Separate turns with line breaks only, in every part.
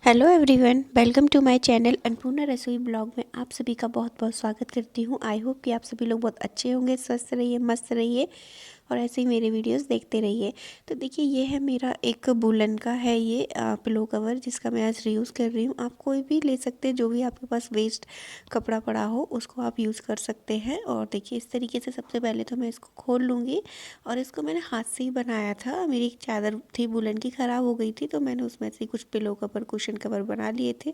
Hello everyone, welcome to my channel Annapurna Rasoi blog में आप सभी का बहुत बहुत स्वागत करती हूँ। आई होप कि आप सभी लोग बहुत अच्छे होंगे, स्वस्थ रहिए, मस्त रहिए और ऐसे ही मेरे वीडियोस देखते रहिए। तो देखिए, ये है मेरा एक वूलन का है ये पिलो कवर, जिसका मैं आज रीयूज़ कर रही हूँ। आप कोई भी ले सकते हैं, जो भी आपके पास वेस्ट कपड़ा पड़ा हो उसको आप यूज़ कर सकते हैं। और देखिए, इस तरीके से सबसे पहले तो मैं इसको खोल लूँगी। और इसको मैंने हाथ से ही बनाया था। मेरी एक चादर थी वूलन की, ख़राब हो गई थी, तो मैंने उसमें से कुछ पिलो कवर, कुशन कवर बना लिए थे,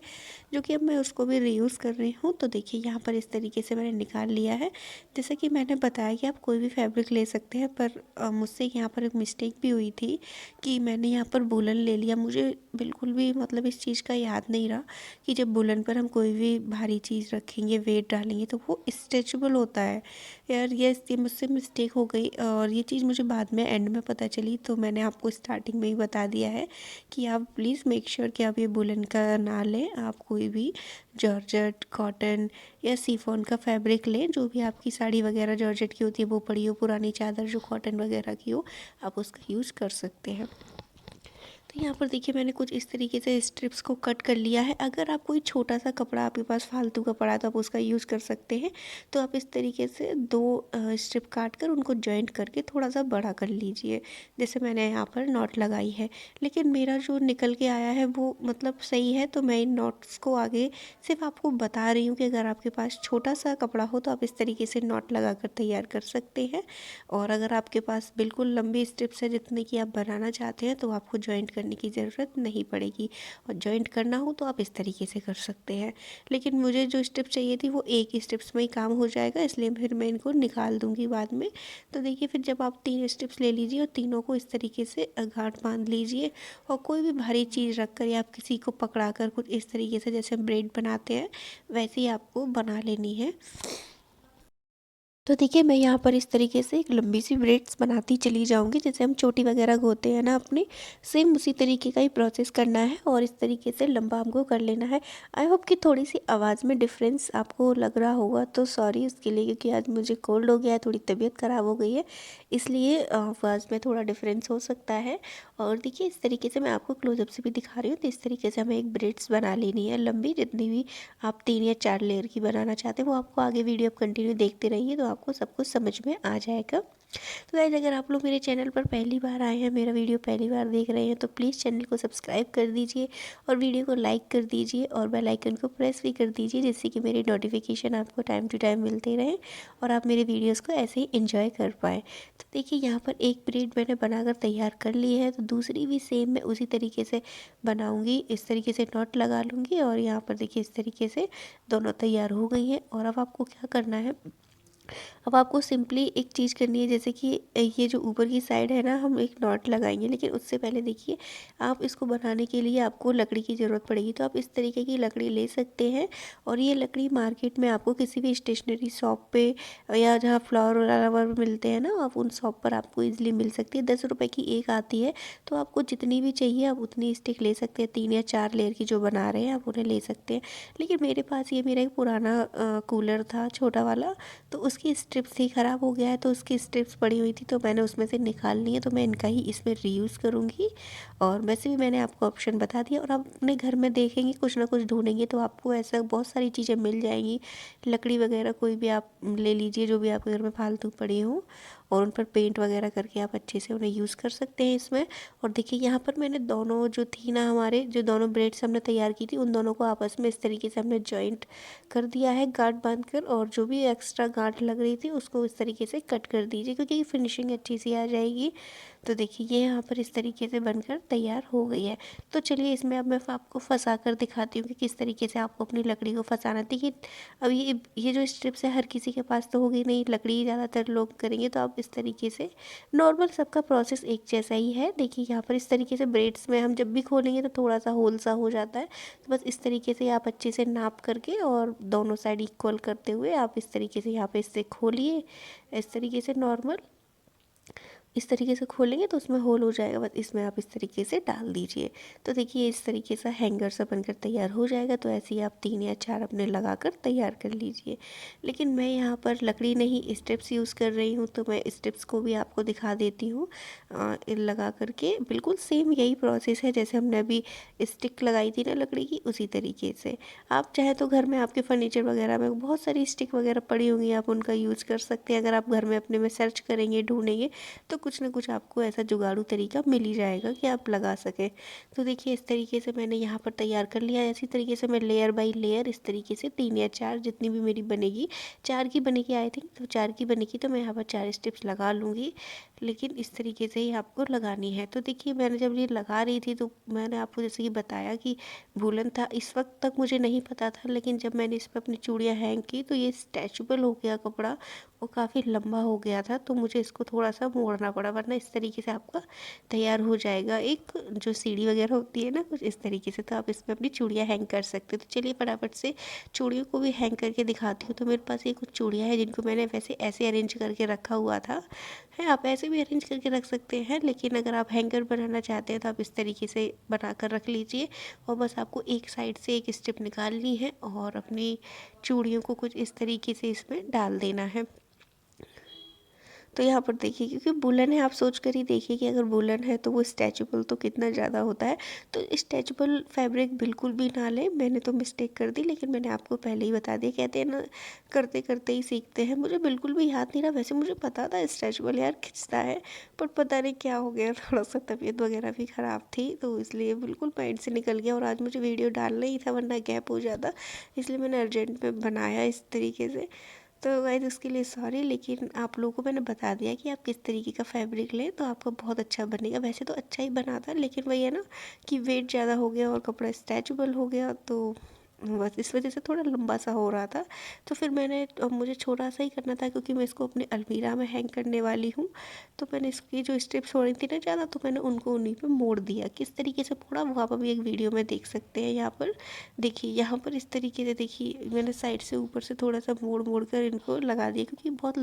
जो कि अब मैं उसको भी रीयूज़ कर रही हूँ। तो देखिए, यहाँ पर इस तरीके से मैंने निकाल लिया है। जैसे कि मैंने बताया कि आप कोई भी फैब्रिक ले सकते हैं, पर मुझसे यहाँ पर एक मिस्टेक भी हुई थी कि मैंने यहाँ पर वूलन ले लिया। मुझे बिल्कुल भी मतलब इस चीज़ का याद नहीं रहा कि जब वूलन पर हम कोई भी भारी चीज़ रखेंगे, वेट डालेंगे, तो वो स्ट्रेचेबल होता है। यार ये मुझसे मिस्टेक हो गई, और ये चीज़ मुझे बाद में एंड में पता चली। तो मैंने आपको स्टार्टिंग में ही बता दिया है कि आप प्लीज़ मेक श्योर कि आप ये वूलन का ना लें। आप कोई भी जॉर्जेट, कॉटन या शिफॉन का फैब्रिक लें। जो भी आपकी साड़ी वगैरह जॉर्जेट की होती है वो पड़ी हो, पुरानी चादर जो कॉटन वगैरह की हो, आप उसका यूज़ कर सकते हैं। तो यहाँ पर देखिए, मैंने कुछ इस तरीके से स्ट्रिप्स को कट कर लिया है। अगर आप कोई छोटा सा कपड़ा आपके पास फालतू का पड़ा तो आप उसका यूज़ कर सकते हैं। तो आप इस तरीके से दो स्ट्रिप काट कर उनको जॉइंट करके थोड़ा सा बड़ा कर लीजिए, जैसे मैंने यहाँ पर नॉट लगाई है। लेकिन मेरा जो निकल के आया है वो मतलब सही है, तो मैं इन नॉट्स को आगे सिर्फ आपको बता रही हूँ कि अगर आपके पास छोटा सा कपड़ा हो तो आप इस तरीके से नॉट लगा कर तैयार कर सकते हैं। और अगर आपके पास बिल्कुल लंबी स्ट्रिप्स है जितने की आप बनाना चाहते हैं, तो आपको जॉइंट करने की ज़रूरत नहीं पड़ेगी। और जॉइंट करना हो तो आप इस तरीके से कर सकते हैं। लेकिन मुझे जो स्ट्रिप चाहिए थी वो एक ही स्ट्रिप्स में ही काम हो जाएगा, इसलिए फिर मैं इनको निकाल दूँगी बाद में। तो देखिए, फिर जब आप 3 स्ट्रिप्स ले लीजिए और तीनों को इस तरीके से गांठ बांध लीजिए। और कोई भी भारी चीज़ रख कर या आप किसी को पकड़ा कर कुछ इस तरीके से, जैसे ब्रेड बनाते हैं वैसे ही आपको बना लेनी है। तो देखिए, मैं यहाँ पर इस तरीके से एक लंबी सी ब्रेड्स बनाती चली जाऊँगी, जैसे हम चोटी वगैरह धोते हैं ना अपनी, सेम उसी तरीके का ही प्रोसेस करना है और इस तरीके से लंबा हमको कर लेना है। आई होप कि थोड़ी सी आवाज़ में डिफरेंस आपको लग रहा होगा, तो सॉरी उसके लिए, क्योंकि आज मुझे कोल्ड हो गया है, थोड़ी तबीयत ख़राब हो गई है, इसलिए आवाज़ में थोड़ा डिफरेंस हो सकता है। और देखिए, इस तरीके से मैं आपको क्लोजअप से भी दिखा रही हूँ। तो इस तरीके से हमें एक ब्रेड्स बना लेनी है लंबी, जितनी भी आप 3 या 4 लेयर की बनाना चाहते हैं। वो आपको आगे वीडियो आप कंटिन्यू देखते रहिए, तो आपको सब कुछ समझ में आ जाएगा। तो गाइस, अगर आप लोग मेरे चैनल पर पहली बार आए हैं, मेरा वीडियो पहली बार देख रहे हैं, तो प्लीज़ चैनल को सब्सक्राइब कर दीजिए और वीडियो को लाइक कर दीजिए और बेल आइकन को प्रेस भी कर दीजिए, जिससे कि मेरी नोटिफिकेशन आपको टाइम टू टाइम मिलते रहें और आप मेरे वीडियोस को ऐसे ही इंजॉय कर पाएँ। तो देखिए, यहाँ पर एक ब्रेड मैंने बनाकर तैयार कर ली है, तो दूसरी भी सेम मैं उसी तरीके से बनाऊँगी। इस तरीके से नॉट लगा लूँगी और यहाँ पर देखिए, इस तरीके से दोनों तैयार हो गई हैं। और अब आपको क्या करना है, अब आपको सिंपली एक चीज़ करनी है, जैसे कि ये जो ऊपर की साइड है ना, हम एक नॉट लगाएंगे, लेकिन उससे पहले देखिए, आप इसको बनाने के लिए आपको लकड़ी की ज़रूरत पड़ेगी। तो आप इस तरीके की लकड़ी ले सकते हैं। और ये लकड़ी मार्केट में आपको किसी भी स्टेशनरी शॉप पे या जहाँ फ्लावर वावर मिलते हैं ना, आप उन शॉप पर आपको ईजिली मिल सकती है। 10 रुपये की एक आती है। तो आपको जितनी भी चाहिए आप उतनी स्टिक ले सकते हैं। 3 या 4 लेयर की जो बना रहे हैं आप उन्हें ले सकते हैं। लेकिन मेरे पास ये मेरा एक पुराना कूलर था, छोटा वाला, तो उसकी स्ट्रिप्स ही ख़राब हो गया है। तो उसकी स्ट्रिप्स पड़ी हुई थी, तो मैंने उसमें से निकाल ली है। तो मैं इनका ही इसमें रीयूज़ करूँगी। और वैसे भी मैंने आपको ऑप्शन बता दिया। और आप अपने घर में देखेंगे, कुछ ना कुछ ढूंढेंगे, तो आपको ऐसा बहुत सारी चीज़ें मिल जाएंगी। लकड़ी वगैरह कोई भी आप ले लीजिए, जो भी आपके घर में फालतू पड़ी हो, और उन पर पेंट वगैरह करके आप अच्छे से उन्हें यूज़ कर सकते हैं इसमें। और देखिए, यहाँ पर मैंने दोनों जो थी ना, हमारे जो दोनों ब्रेड्स हमने तैयार की थी, उन दोनों को आपस में इस तरीके से हमने जॉइंट कर दिया है गांठ बांध कर। और जो भी एक्स्ट्रा गांठ लग रही थी उसको इस तरीके से कट कर दीजिए, क्योंकि फिनिशिंग अच्छी सी आ जाएगी। तो देखिए, ये यहाँ पर इस तरीके से बनकर तैयार हो गई है। तो चलिए, इसमें अब मैं आपको फंसा कर दिखाती हूँ कि किस तरीके से आपको अपनी लकड़ी को फंसाना। देखिए, अब ये जो स्ट्रिप्स है हर किसी के पास तो होगी नहीं, लकड़ी ज़्यादातर लोग करेंगे। तो आप इस तरीके से, नॉर्मल सबका प्रोसेस एक जैसा ही है। देखिए, यहाँ पर इस तरीके से ब्रेड्स में हम जब भी खोलेंगे तो थोड़ा सा होल सा हो जाता है। तो बस इस तरीके से आप अच्छे से नाप करके और दोनों साइड इक्वल करते हुए आप इस तरीके से यहाँ पे इससे खोलिए, इस तरीके से नॉर्मल। इस तरीके से खोलेंगे तो उसमें होल हो जाएगा, बस इसमें आप इस तरीके से डाल दीजिए। तो देखिए इस तरीके से हैंगर सा बनकर तैयार हो जाएगा। तो ऐसे ही आप 3 या 4 अपने लगाकर तैयार कर लीजिए। लेकिन मैं यहाँ पर लकड़ी नहीं स्टेप्स यूज़ कर रही हूँ, तो मैं स्टेप्स को भी आपको दिखा देती हूँ लगा करके। बिल्कुल सेम यही प्रोसेस है जैसे हमने अभी स्टिक लगाई थी ना लकड़ी की, उसी तरीके से। आप चाहे तो घर में आपके फर्नीचर वगैरह में बहुत सारी स्टिक वगैरह पड़ी होंगी, आप उनका यूज़ कर सकते हैं। अगर आप घर में अपने में सर्च करेंगे, ढूंढेंगे, तो कुछ ना कुछ आपको ऐसा जुगाड़ू तरीका मिल ही जाएगा कि आप लगा सकें। तो देखिए इस तरीके से मैंने यहाँ पर तैयार कर लिया। इसी तरीके से मैं लेयर बाय लेयर इस तरीके से 3 या 4 जितनी भी मेरी बनेगी, 4 की बनेगी आई थिंक, तो 4 की बनेगी तो मैं यहाँ पर 4 स्टेप्स लगा लूँगी। लेकिन इस तरीके से ही आपको लगानी है। तो देखिए मैंने जब ये लगा रही थी तो मैंने आपको जैसे कि बताया कि वूलन था, इस वक्त तक मुझे नहीं पता था, लेकिन जब मैंने इस पर अपनी चूड़ियाँ हैंग की तो ये स्ट्रेचेबल हो गया कपड़ा, वो काफ़ी लंबा हो गया था। तो मुझे इसको थोड़ा सा मोड़ना पड़ा, वरना इस तरीके से आपका तैयार हो जाएगा। एक जो सीढ़ी वगैरह होती है ना, कुछ इस तरीके से, तो आप इसमें अपनी चूड़ियाँ हैंग कर सकते हो। तो चलिए फटाफट से चूड़ियों को भी हैंग करके दिखाती हूँ। तो मेरे पास ये कुछ चूड़ियाँ हैं जिनको मैंने वैसे ऐसे अरेंज करके रखा हुआ था, है आप ऐसे भी अरेंज करके रख सकते हैं, लेकिन अगर आप हैंगर बनाना चाहते हैं तो आप इस तरीके से बना कर रख लीजिए। और बस आपको एक साइड से एक स्टेप निकालनी है और अपनी चूड़ियों को कुछ इस तरीके से इसमें डाल देना है। तो यहाँ पर देखिए क्योंकि वूलन है, आप सोच कर ही देखिए कि अगर वूलन है तो वो स्ट्रेचेबल तो कितना ज़्यादा होता है। तो स्ट्रेचेबल फैब्रिक बिल्कुल भी ना लें। मैंने तो मिस्टेक कर दी, लेकिन मैंने आपको पहले ही बता दिया। कहते हैं ना, करते करते ही सीखते हैं। मुझे बिल्कुल भी याद नहीं रहा, वैसे मुझे पता था स्ट्रेचेबल यार खिंचता है, पर पता नहीं क्या हो गया, थोड़ा सा तबीयत वगैरह भी ख़राब थी, तो इसलिए बिल्कुल माइंड से निकल गया। और आज मुझे वीडियो डालना ही था वरना गैप हो जाता, इसलिए मैंने अर्जेंट में बनाया इस तरीके से। तो गाइस उसके लिए सॉरी, लेकिन आप लोगों को मैंने बता दिया कि आप किस तरीके का फैब्रिक लें तो आपका बहुत अच्छा बनेगा। वैसे तो अच्छा ही बना था, लेकिन वही है ना कि वेट ज़्यादा हो गया और कपड़ा स्ट्रेचेबल हो गया, तो बस इस वजह से थोड़ा लंबा सा हो रहा था। तो फिर मैंने, अब मुझे छोटा सा ही करना था क्योंकि मैं इसको अपने अलमीरा में हैंग करने वाली हूँ। तो मैंने इसकी जो स्ट्रिप्स हो रही थी ना ज़्यादा, तो मैंने उनको उन्हीं पे मोड़ दिया। किस तरीके से मोड़ा वो आप अभी एक वीडियो में देख सकते हैं। यहाँ पर देखिए, यहाँ पर इस तरीके से देखिए मैंने साइड से ऊपर से थोड़ा सा मोड़ मोड़ कर इनको लगा दिया, क्योंकि बहुत